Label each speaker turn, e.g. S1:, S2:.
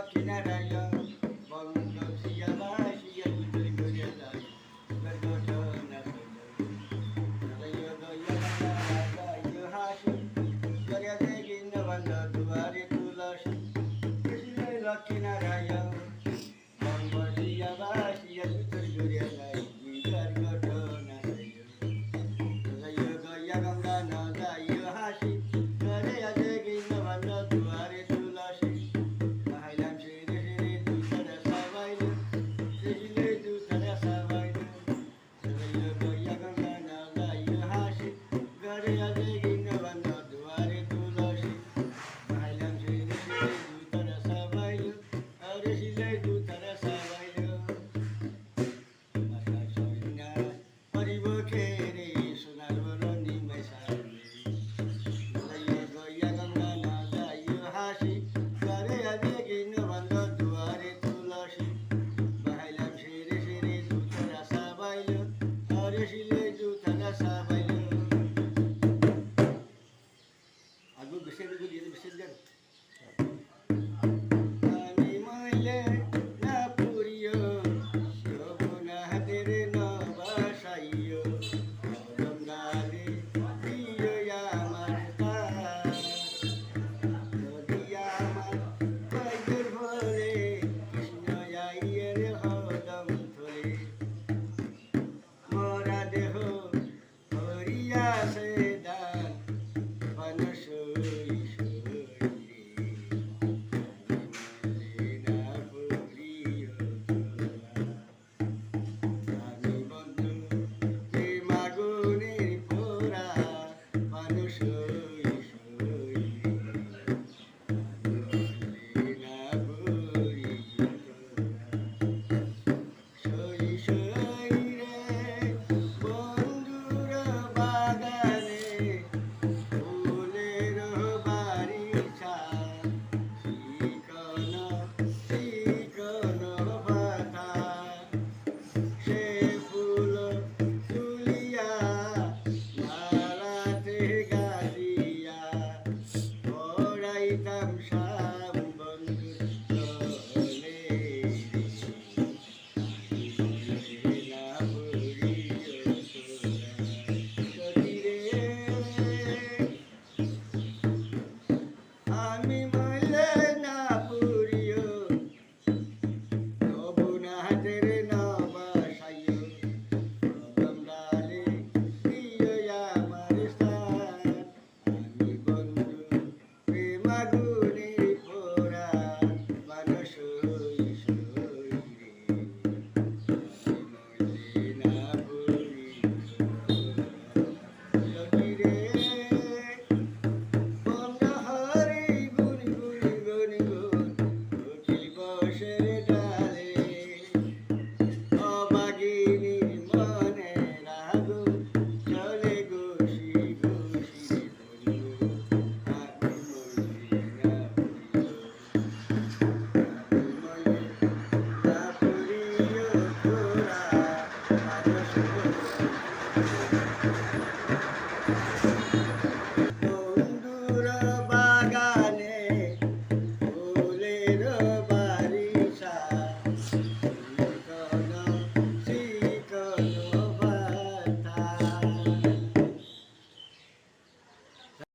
S1: কিনারায় বঙ্গ শিয়াবাসিয়া দুধ করে যায় দুর্ঘটনা হাসি জরিয়া দেখি নবন্ধ দুয়ারে তুলসী কিনারায় বঙ্গ শিয়াবাসিয়া দুধ করে যায় দুর্ঘটনা গঙ্গা ন যায় হাসি জরিয়া দেখি নবন্ধ দুয়ারে তুলসী আমি মইলে না পুরিও শোভনা হাতের নবাসাইও গঙ্গালে প্রিয় আমার নদিয়া আমার বৈদুর ভরে কৃষ্ণ আইয়ের হদম থলে মরা দেহ হরিয়াছে দান পানসই I'm